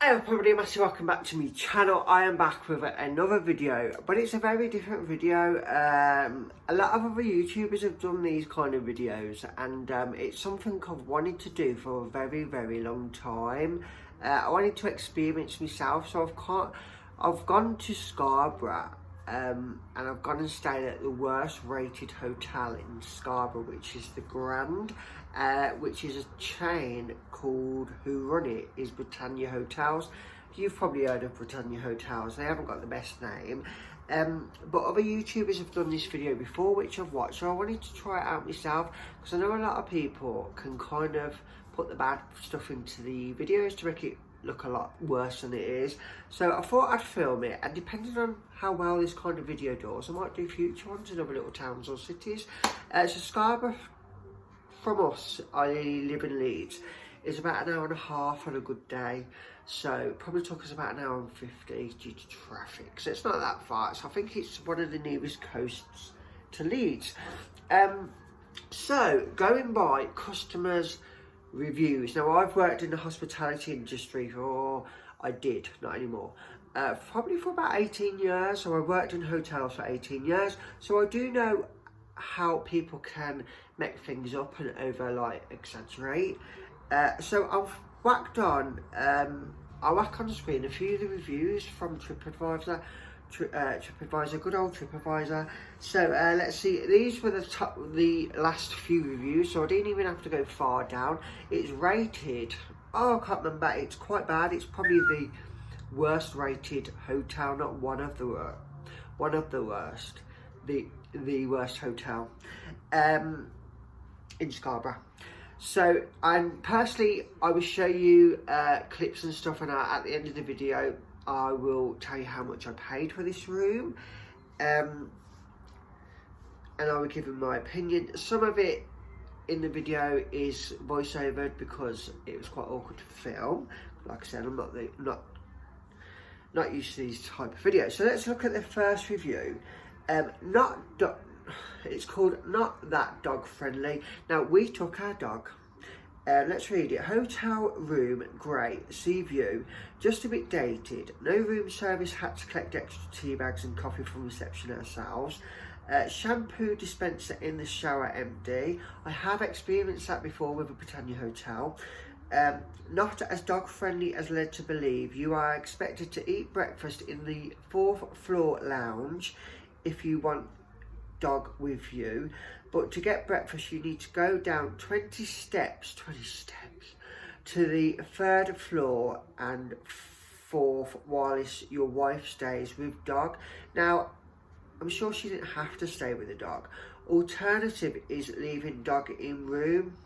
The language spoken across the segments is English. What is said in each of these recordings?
Hello everybody, massive welcome back to my channel. I am back with another video, but it's a very different video. A lot of other YouTubers have done these kind of videos, and it's something I've wanted to do for a very long time. I wanted to experience myself, so I've gone to Scarborough, and I've gone and stayed at the worst rated hotel in Scarborough, which is the Grand, which is a chain called, who run it is Britannia Hotels. You've probably heard of Britannia Hotels. They haven't got the best name, but other YouTubers have done this video before, which I've watched, so I wanted to try it out myself, because I know a lot of people can kind of put the bad stuff into the videos to make it look a lot worse than it is. So I thought I'd film it, and depending on how well this kind of video does, I might do future ones in other little towns or cities. So Scarborough from us, I live in Leeds, is about an hour and a half on a good day, so it probably took us about an hour and 50 due to traffic, so it's not that far. So I think it's one of the nearest coasts to Leeds. So going by customers' reviews, now I've worked in the hospitality industry I did, not anymore, probably for about 18 years, so I worked in hotels for 18 years, so I do know how people can make things up and exaggerate. So I've whacked on, I'll whack on the screen a few of the reviews from TripAdvisor, good old TripAdvisor. So let's see, these were the last few reviews, so I didn't even have to go far down. It's rated, I can't remember, it's quite bad. It's probably the worst rated hotel, not one of the worst, the worst hotel in Scarborough. So, and personally, I will show you clips and stuff, and at the end of the video I will tell you how much I paid for this room, and I will give you my opinion. Some of it in the video is voiceovered because it was quite awkward to film. Like I said, I'm not used to these type of videos. So let's look at the first review. It's called Not That Dog Friendly. Now, we took our dog. Let's read it. Hotel room, great. Sea view, just a bit dated. No room service, had to collect extra tea bags and coffee from reception ourselves. Shampoo dispenser in the shower empty. I have experienced that before with a Britannia hotel. Not as dog friendly as led to believe. You are expected to eat breakfast in the 4th floor lounge if you want dog with you, but to get breakfast you need to go down 20 steps to the 3rd floor and 4th whilst your wife stays with dog. Now, I'm sure she didn't have to stay with the dog. Alternative is leaving dog in room.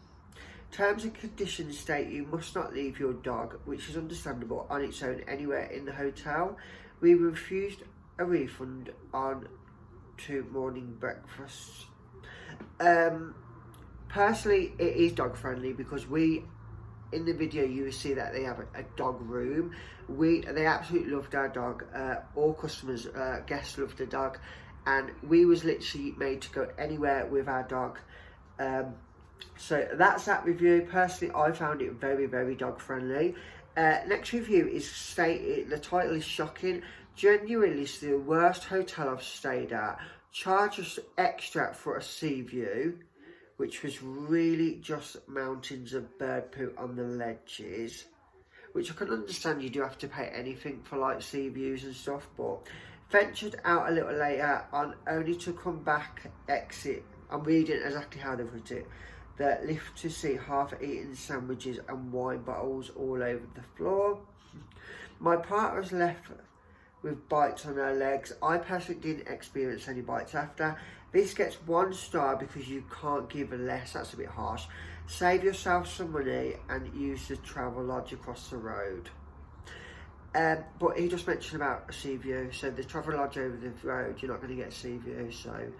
Terms and conditions state you must not leave your dog, which is understandable, on its own anywhere in the hotel. We refused a refund on 2 morning breakfasts. Personally, it is dog friendly because in the video you will see that they have a dog room. They absolutely loved our dog. All customers, guests loved the dog, and we was literally made to go anywhere with our dog. So that's that review. Personally, I found it very dog friendly. Next review is the title is shocking. Genuinely the worst hotel I've stayed at. Charge us extra for a sea view, which was really just mountains of bird poo on the ledges, which I can understand you do have to pay anything for like sea views and stuff, but ventured out a little later on only to come back exit. I'm reading exactly how they've written it. The lift to see half-eaten sandwiches and wine bottles all over the floor. My partner was left with bites on her legs. I personally didn't experience any bites after. This gets 1 star because you can't give less. That's a bit harsh. Save yourself some money and use the travel lodge across the road. But he just mentioned about a sea view, so the travel lodge over the road, you're not going to get a sea view. So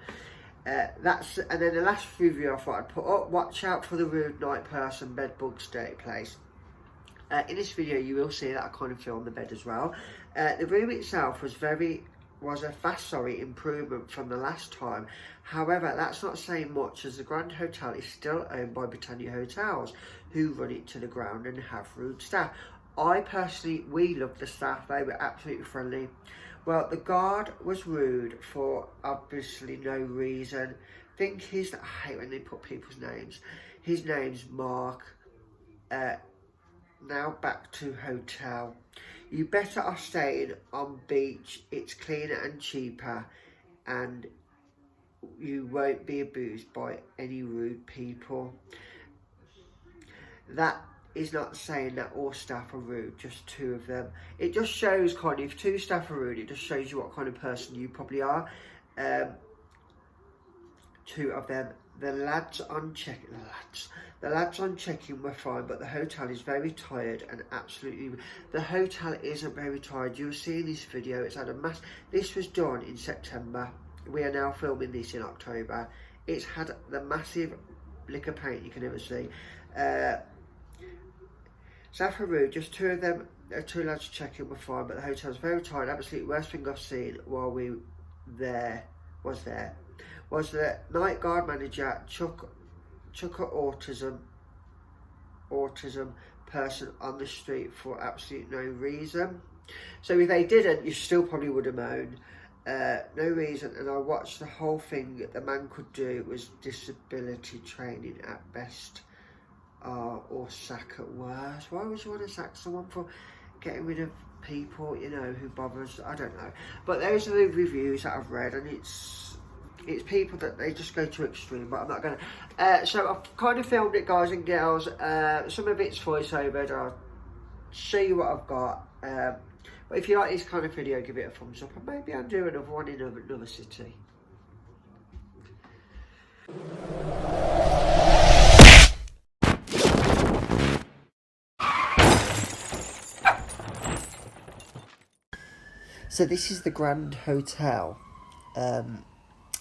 that's, and then the last review I thought I'd put up: watch out for the rude night person, bed bugs, dirty place. In this video you will see that I kind of filmed the bed as well. The room itself was a vast improvement from the last time. However, that's not saying much, as the Grand Hotel is still owned by Britannia Hotels, who run it to the ground and have rude staff. we loved the staff. They were absolutely friendly. Well, the guard was rude for obviously no reason. I hate when they put people's names. His name's Mark. Now back to hotel. You better off staying on beach. It's cleaner and cheaper, and you won't be abused by any rude people. That is not saying that all staff are rude, just 2 of them. It just shows kind of, if 2 staff are rude, it just shows you what kind of person you probably are. 2 of them. The lads on check-in were fine, but the hotel is very tired and absolutely... The hotel isn't very tired. You'll see in this video, it's had a mass... This was done in September. We are now filming this in October. It's had the massive lick of paint you can ever see. Staff are rude, just 2 of them, 2 lads check-in were fine, but the hotel's very tired. Absolutely worst thing I've seen while we was the night guard manager chuck a autism person on the street for absolute no reason. So if they didn't, you still probably would have moaned. No reason. And I watched the whole thing. The man could do was disability training at best, or sack at worst. Why would you want to sack someone for getting rid of people, you know, who bothers? I don't know. But those are the reviews that I've read, and it's people that they just go to extreme, but I'm not going to. So I've kind of filmed it, guys and girls. Some of it's voiceover. I'll show you what I've got. But if you like this kind of video, give it a thumbs up, and maybe I'll do another one in another city. So this is the Grand Hotel.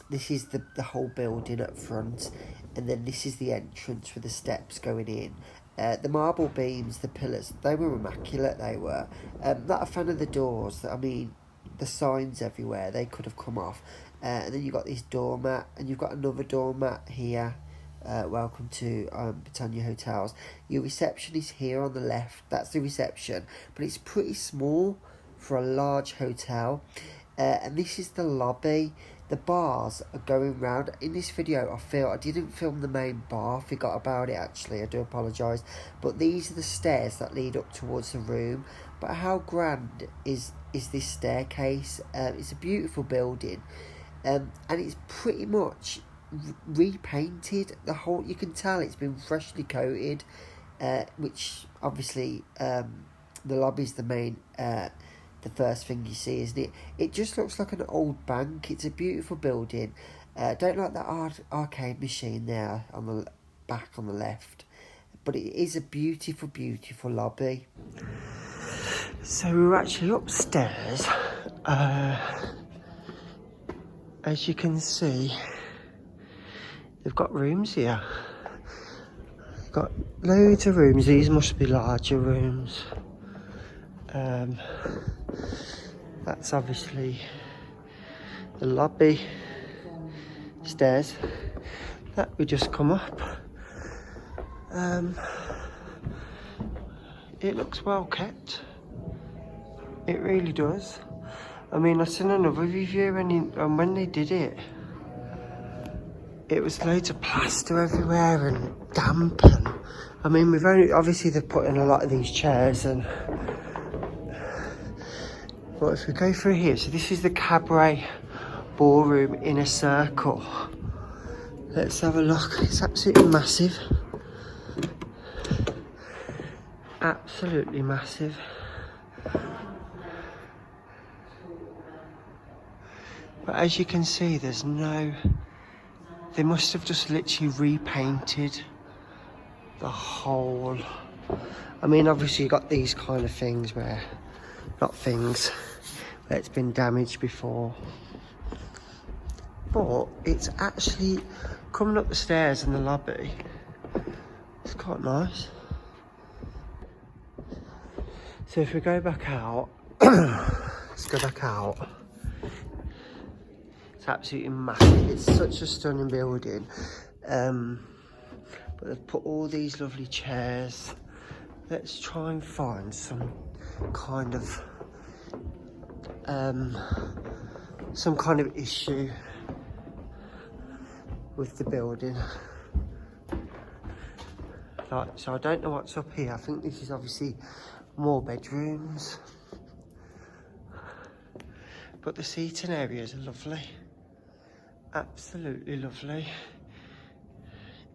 This is the whole building up front, and then this is the entrance with the steps going in. The marble beams, the pillars, they were immaculate, they were. Not a fan of the doors. I mean, the signs everywhere, they could have come off. And then you've got this doormat, and you've got another doormat here. Welcome to Britannia Hotels. Your reception is here on the left. That's the reception, but it's pretty small for a large hotel. And this is the lobby. The bars are going round. In this video, I didn't film the main bar. I forgot about it, actually. I do apologise. But these are the stairs that lead up towards the room. But how grand is this staircase? It's a beautiful building. And it's pretty much repainted. You can tell it's been freshly coated. Which, obviously, the lobby's the main... the first thing you see, isn't it? It just looks like an old bank. It's a beautiful building. Don't like that arcade machine there on the back on the left, but it is a beautiful, beautiful lobby. So we're actually upstairs. As you can see, they've got rooms here. They've got loads of rooms. These must be larger rooms. That's obviously the lobby stairs that we just come up. It looks well kept. It really does. I mean, I've seen another review and when they did it, it was loads of plaster everywhere and damp, and I mean, obviously they've put in a lot of these chairs and. But if we go through here, so this is the Cabaret Ballroom in a circle. Let's have a look. It's absolutely massive. Absolutely massive. But as you can see, they must have just literally repainted the whole. I mean, obviously you've got these kind of things where, not things, where it's been damaged before. But it's actually coming up the stairs in the lobby. It's quite nice. So if we go back out, let's go back out. It's absolutely massive. It's such a stunning building. But they've put all these lovely chairs let's try and find some kind of issue with the building. Like, so I don't know what's up here. I think this is obviously more bedrooms, but the seating areas are lovely, absolutely lovely,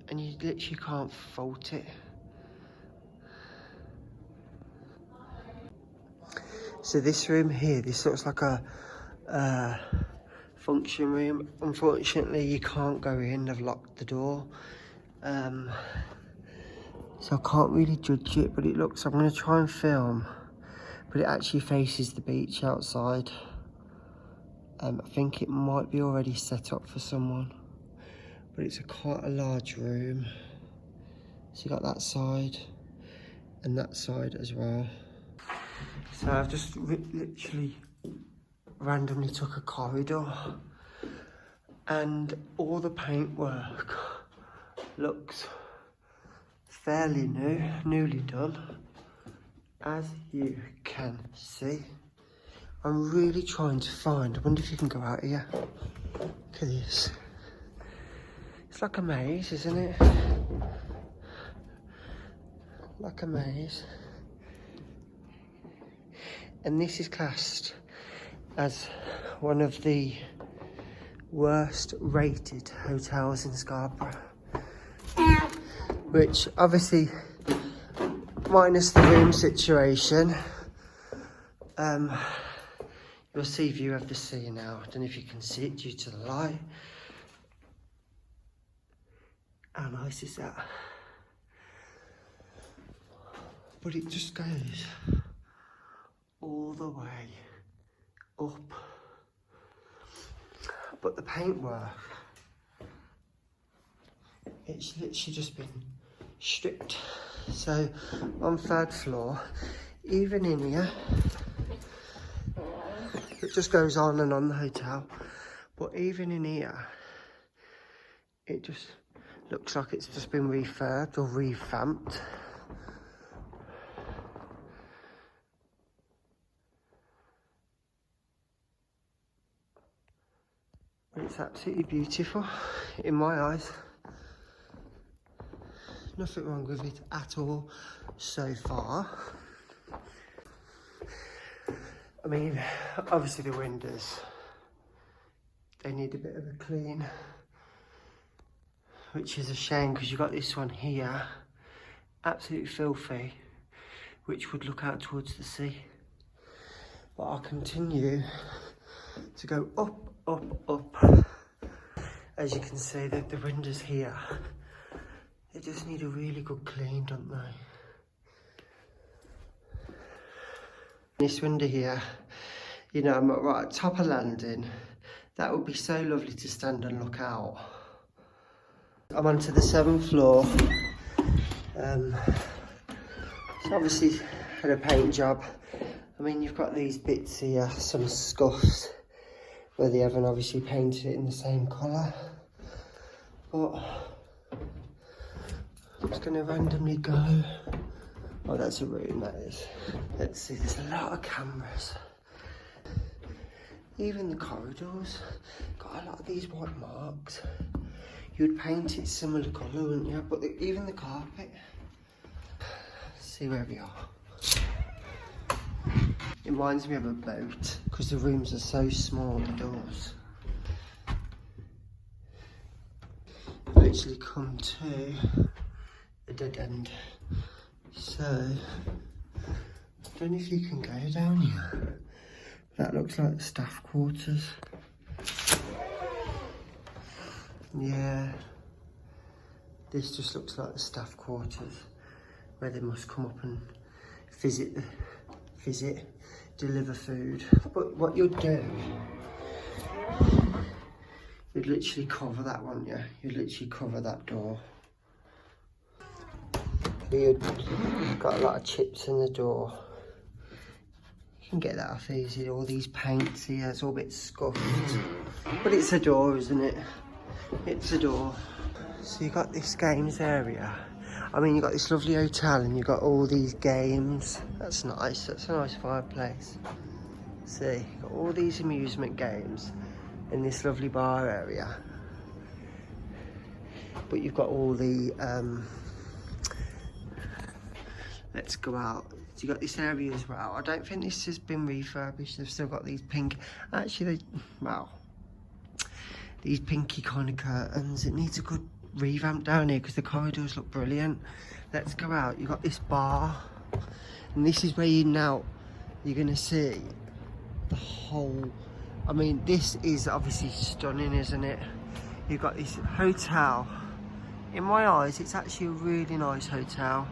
and you literally can't fault it. So this room here, this looks like a function room. Unfortunately, you can't go in. They've locked the door, so I can't really judge it. But it looks, I'm going to try and film, but it actually faces the beach outside. I think it might be already set up for someone, but it's quite a large room. So you got that side and that side as well. So I've just literally randomly took a corridor, and all the paintwork looks fairly newly done, as you can see. I'm really trying to find, I wonder if you can go out here. Look at this. It's like a maze, isn't it? Like a maze. And this is classed as one of the worst rated hotels in Scarborough. Which obviously, minus the room situation, you'll see view of the sea now. I don't know if you can see it due to the light. How nice is that? But it just goes all the way up. But the paintwork, it's literally just been stripped. So on 3rd floor, even in here, it just goes on and on, the hotel, but even in here, it just looks like it's just been refurbed or revamped. But it's absolutely beautiful in my eyes. Nothing wrong with it at all so far. I mean, obviously the windows, they need a bit of a clean, which is a shame because you've got this one here, absolutely filthy, which would look out towards the sea. But I'll continue to go up, up, up. As you can see, the windows here, they just need a really good clean, don't they? This window here, you know, I'm right at top of landing. That would be so lovely to stand and look out. I'm onto the 7th floor. It's obviously had a paint job. I mean, you've got these bits here, some scuffs, where they haven't obviously painted it in the same colour. But I'm just going to randomly go. Oh, that's a room, that is. Let's see, there's a lot of cameras. Even the corridors got a lot of these white marks. You'd paint it similar colour, wouldn't you? But even the carpet. Let's see where we are. It reminds me of a boat because the rooms are so small, the doors. Literally come to a dead end. So, I don't know if you can go down here. That looks like the staff quarters. Yeah, this just looks like the staff quarters where they must come up and deliver food. But what you'd do, you'd literally cover that one, yeah? You'd literally cover that door. You've got a lot of chips in the door. You can get that off easy. All these paints here, it's all a bit scuffed. But it's a door, isn't it? It's a door. So you got this games area. I mean, you've got this lovely hotel and you've got all these games. That's nice. That's a nice fireplace. See, you've got all these amusement games in this lovely bar area. But you've got all the, let's go out. So you've got this area as well. I don't think this has been refurbished. They've still got these pink, actually, well, these pinky kind of curtains. It needs a good revamp down here because the corridors look brilliant. Let's go out. You've got this bar. And this is where you're going to see the whole, I mean, this is obviously stunning, isn't it? You've got this hotel. In my eyes, it's actually a really nice hotel.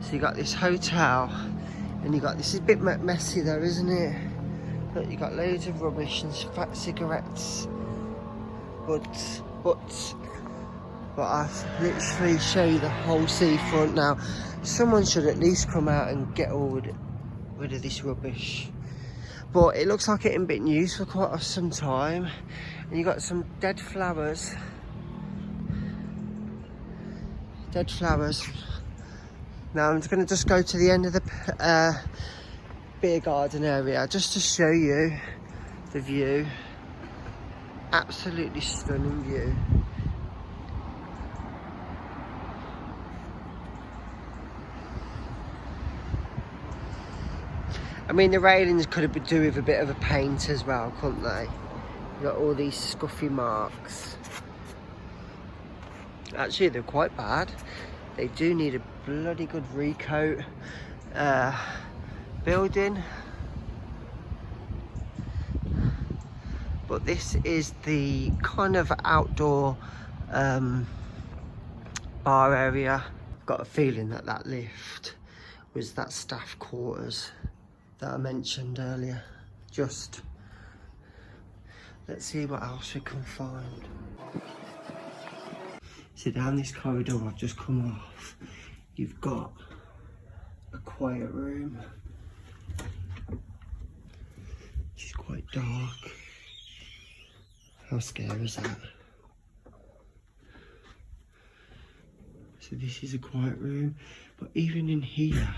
So you got this hotel, and you got, this is a bit messy though, isn't it? But you got loads of rubbish and fat cigarettes. But I'll literally show you the whole seafront now. Someone should at least come out and get rid of this rubbish. But it looks like it ain't been used for quite some time. And you got some dead flowers. Dead flowers. Now I'm going to just go to the end of the beer garden area just to show you the view. Absolutely stunning view. I mean, the railings could have been doing with a bit of a paint as well, couldn't they? You've got all these scuffy marks. Actually, they're quite bad. They do need a bloody good recoat. Building. But this is the kind of outdoor bar area. I've got a feeling that that lift was that staff quarters that I mentioned earlier. Just, let's see what else we can find. So down this corridor I've just come off, you've got a quiet room, which is quite dark. How scary is that? So this is a quiet room, but even in here,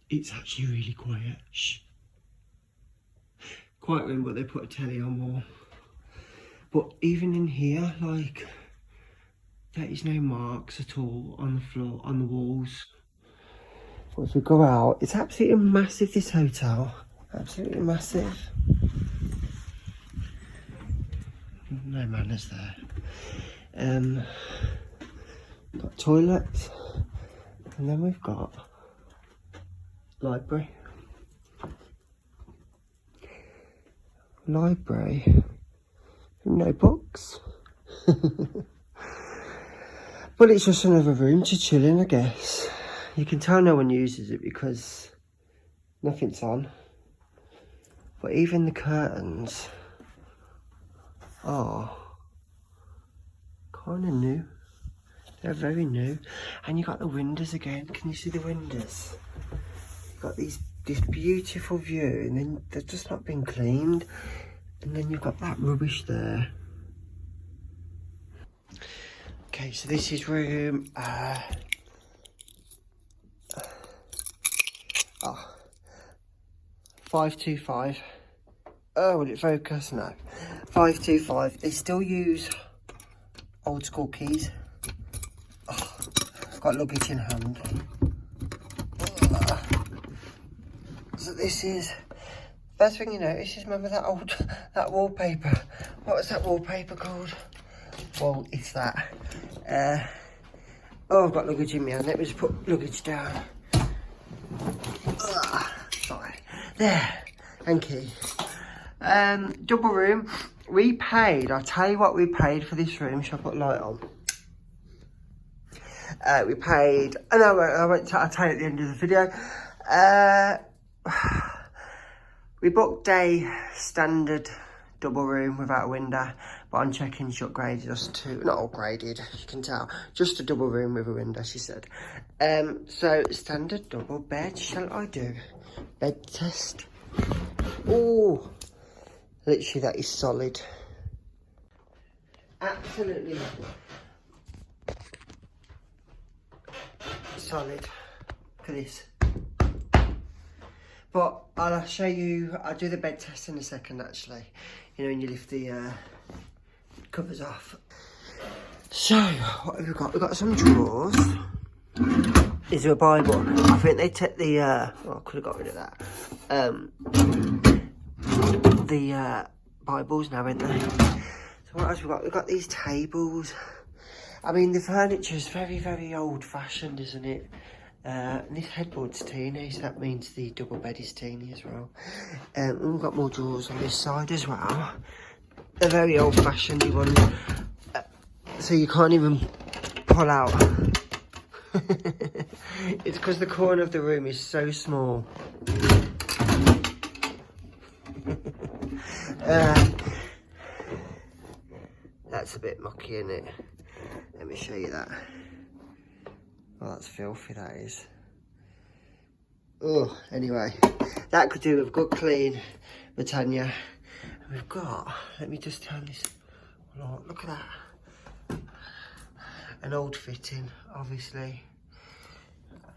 it's actually really quiet. Shh. Quiet room, but they put a telly on wall. But even in here, like, there is no marks at all on the floor, on the walls. But if we go out, it's absolutely massive, this hotel. Absolutely massive. No manners there. Got toilets, and then we've got library. No books. But it's just another room to chill in, I guess. You can tell no one uses it because nothing's on. But even the curtains are kind of new. They're very new. And you got the windows again. Can you see the windows? You've got this beautiful view, and then they've just not been cleaned. And then you've got that rubbish there. Okay, so this is room 525. Oh, will it focus? No. 525. They still use old school keys. Oh, I've got luggage in hand. So this is, first thing you notice is, remember that wallpaper? What was that wallpaper called? Well, it's that. Oh, I've got luggage in my hand. Let me just put luggage down. Sorry. There. Thank you. Double room. We paid, I'll tell you what we paid for this room. Shall I put a light on? We paid, oh no, I'll tell you at the end of the video. We booked a standard double room without a window, but on check-in she upgraded us to, not upgraded, you can tell, just a double room with a window, she said. So standard double bed, shall I do? Bed test. Oh, literally that is solid. Absolutely solid. Look at this. But I'll show you, I'll do the bed test in a second actually. You know, when you lift the covers off. So, what have we got? We've got some drawers. Is there a Bible? I think they took the, oh, I could have got rid of that. The Bibles now, haven't they? So what else have we got? We've got these tables. I mean, the furniture is very, very old-fashioned, isn't it? And this headboard's teeny, so that means the double bed is teeny as well. And we've got more drawers on this side as well. They're very old-fashioned ones, so you can't even pull out. It's because the corner of the room is so small. That's a bit mucky, isn't it? Let me show you that. Oh, that's filthy, that is. Oh, anyway, that could do with a good clean, Britannia. We've got, let me just turn this on. Look at that. An old fitting, obviously.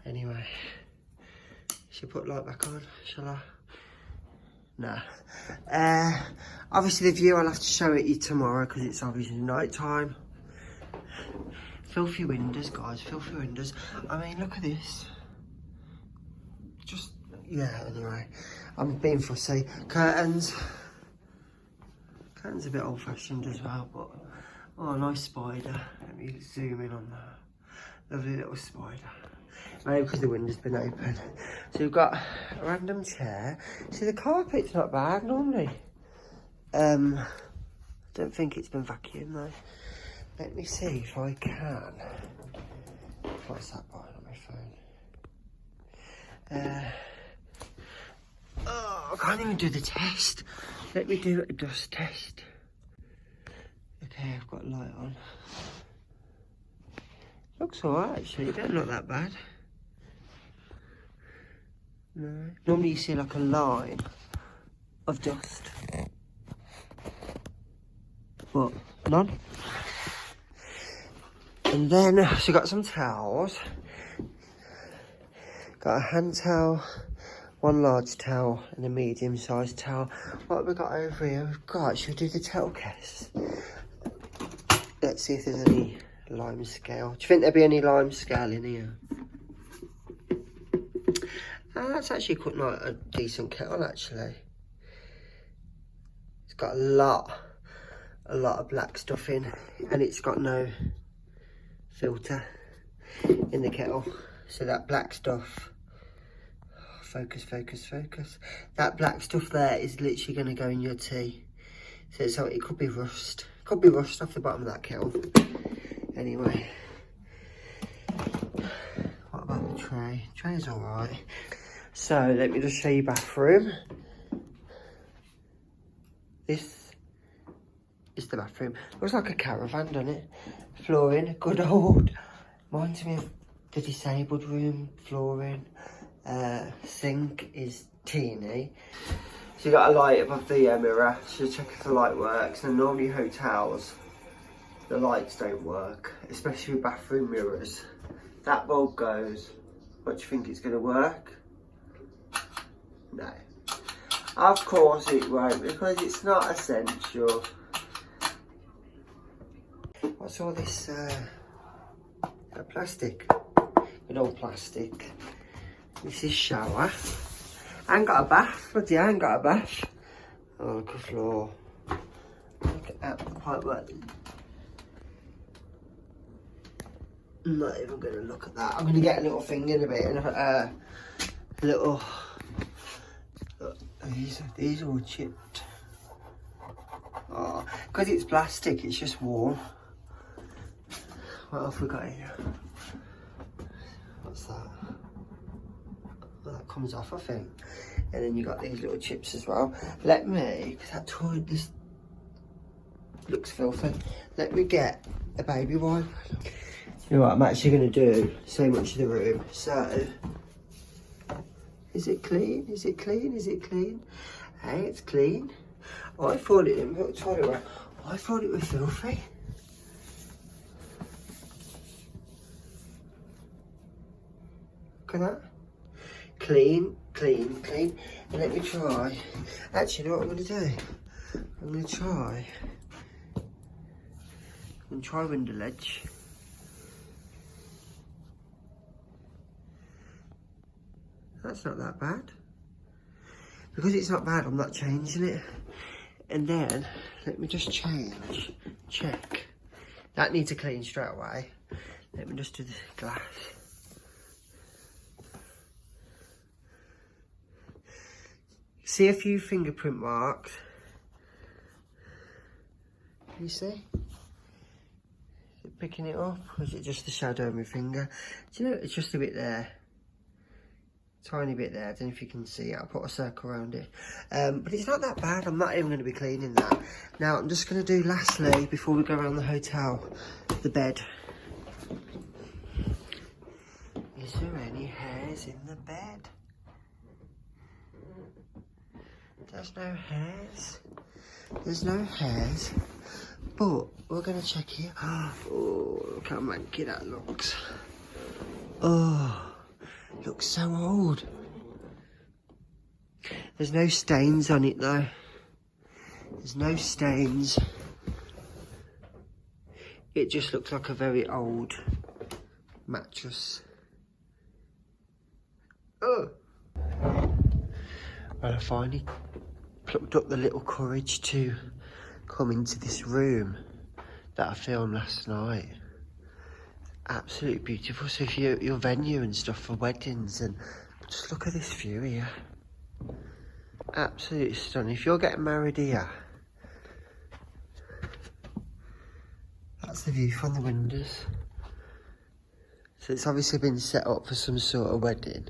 Anyway, should put light back on, shall I? Nah. Obviously the view, I'll have to show it you tomorrow because it's obviously night time. Filthy windows, guys, filthy windows. I mean, look at this. Just, yeah, anyway. I'm being fussy. Curtains. Curtains a bit old fashioned as well, but, oh, a nice spider. Let me zoom in on that. Lovely little spider. Maybe because the window's been open. So we've got a random chair. See, the carpet's not bad normally. I don't think it's been vacuumed though. Let me see if I can. What's that button on my phone? Oh, I can't even do the test. Let me do a dust test. Okay, I've got light on. Looks alright actually, it don't look that bad. No. Normally you see like a line of dust. But none. And then, so we've got some towels. Got a hand towel, one large towel and a medium sized towel. What have we got over here? We've got, should we do the towel case? Let's see if there's any lime scale. Do you think there'd be any lime scale in here? That's actually quite a decent kettle actually. It's got a lot of black stuff in and it's got no filter in the kettle. So that black stuff, focus. That black stuff there is literally going to go in your tea. So it could be rust. Could be rust off the bottom of that kettle. Anyway. What about the tray? Tray's alright. So let me just show you bathroom. This is the bathroom. Looks like a caravan, doesn't it? Flooring, good old. Reminds me of the disabled room flooring. Sink is teeny. So you got a light above the mirror. So check if the light works. And normally hotels, the lights don't work, especially with bathroom mirrors. That bulb goes. What do you think it's going to work? No. Of course it won't, because it's not essential. What's all this plastic? Good old plastic. This is shower. I ain't got a bath, but yeah, I ain't got a bath. Oh, look at the floor. Look at the pipe work. I'm not even going to look at that. I'm going to get a little thing in a bit, and a little. Look, these are all chipped. Oh, because it's plastic, it's just warm. What else we got here? What's that? Well, that comes off, I think. And then you got these little chips as well. Let me, because that toilet, this looks filthy. Let me get a baby wipe. You know what, I'm actually going to do so much of the room. So, is it clean? Is it clean? Is it clean? Hey, it's clean. I thought it didn't put toilet. I thought it was filthy. Look at that. Clean, clean, clean. And let me try. Actually, you know what I'm going to do? I'm going to try window ledge. That's not that bad. Because it's not bad, I'm not changing it. And then, let me just check. That needs a clean straight away. Let me just do the glass. See a few fingerprint marks. Can you see? Is it picking it up? Or is it just the shadow of my finger? Do you know, it's just a bit there. Tiny bit there, I don't know if you can see it. I'll put a circle around it. But it's not that bad. I'm not even going to be cleaning that. Now, I'm just going to do, lastly, before we go around the hotel, the bed. Is there any hairs in the bed? There's no hairs. There's no hairs. But we're going to check here. Oh, look how manky that looks. Oh. Looks so old. There's no stains on it though. There's no stains. It just looks like a very old mattress. Oh! Well, I finally plucked up the little courage to come into this room that I filmed last night. Absolutely beautiful. So if your venue and stuff for weddings, and just look at this view here. Absolutely stunning. If you're getting married here, that's the view from the windows. So it's obviously been set up for some sort of wedding.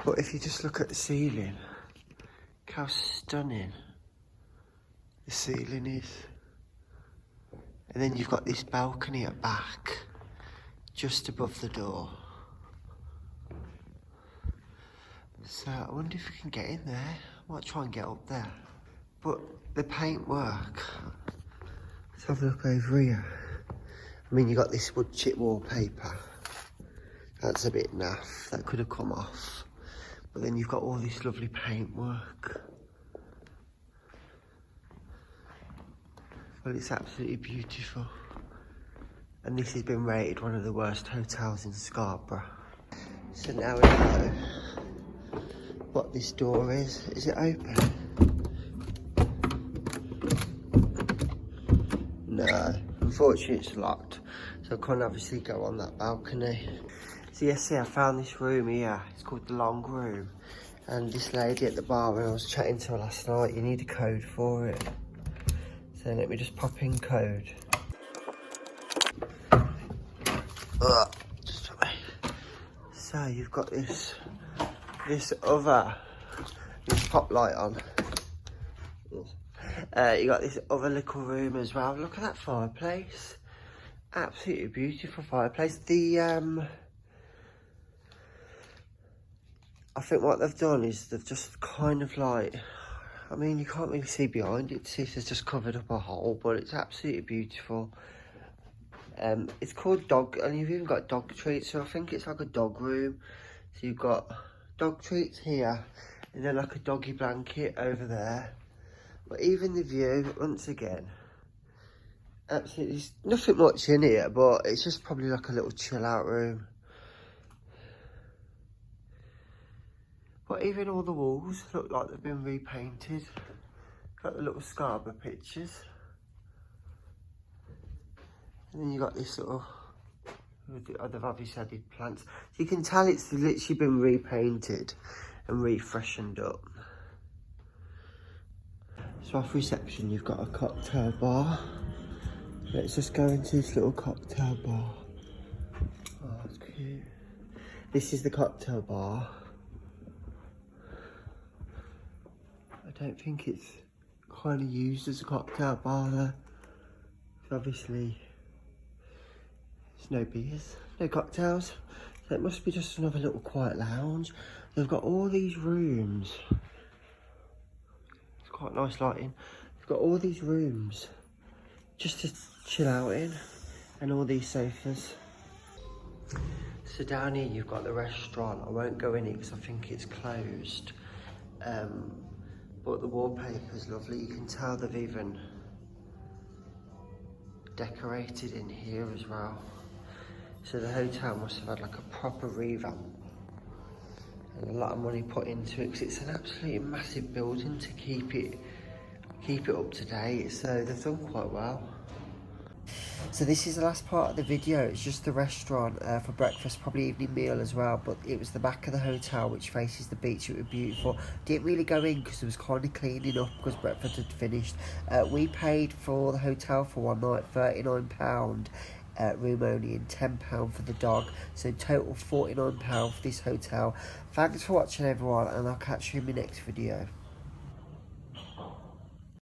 But if you just look at the ceiling, look how stunning the ceiling is. And then you've got this balcony at back, just above the door. So I wonder if we can get in there. I might try and get up there. But the paintwork, let's have a look over here. I mean, you got this wood chip wallpaper. That's a bit naff, that could have come off. But then you've got all this lovely paintwork. Well, it's absolutely beautiful. And this has been rated one of the worst hotels in Scarborough. So now we know what this door is. Is it open? No, unfortunately it's locked. So I can't obviously go on that balcony. So yesterday I found this room here. It's called the Long Room. And this lady at the bar, when I was chatting to her last night, you need a code for it. So let me just pop in code. So you've got this pop light on. You got this other little room as well. Look at that fireplace. Absolutely beautiful fireplace. I think what they've done is they've just kind of like, I mean, you can't really see behind it to see if it's just covered up a hole, but it's absolutely beautiful. It's called dog, and you've even got dog treats, so I think it's like a dog room. So you've got dog treats here, and then like a doggy blanket over there. But even the view, once again, absolutely, there's nothing much in here, but it's just probably like a little chill out room. But even all the walls look like they've been repainted. Got the little Scarborough pictures. And then you got this little, they've obviously added plants. So you can tell it's literally been repainted and refreshened up. So off reception, you've got a cocktail bar. Let's just go into this little cocktail bar. Oh, that's cute. This is the cocktail bar. I don't think it's kind of used as a cocktail bar there. So obviously, there's no beers, no cocktails. So it must be just another little quiet lounge. They've got all these rooms. It's quite nice lighting. They've got all these rooms just to chill out in, and all these sofas. So down here you've got the restaurant. I won't go in it because I think it's closed. But the wallpaper's lovely. You can tell they've even decorated in here as well. So the hotel must have had like a proper revamp and a lot of money put into it, because it's an absolutely massive building to keep it up to date. So they've done quite well. So this is the last part of the video. It's just the restaurant for breakfast, probably evening meal as well, but it was the back of the hotel which faces the beach. It was beautiful. Didn't really go in because it was kind of cleaning up because breakfast had finished. We paid for the hotel for one night £39 room only, and £10 for the dog, so total £49 for this hotel. Thanks for watching everyone, and I'll catch you in my next video.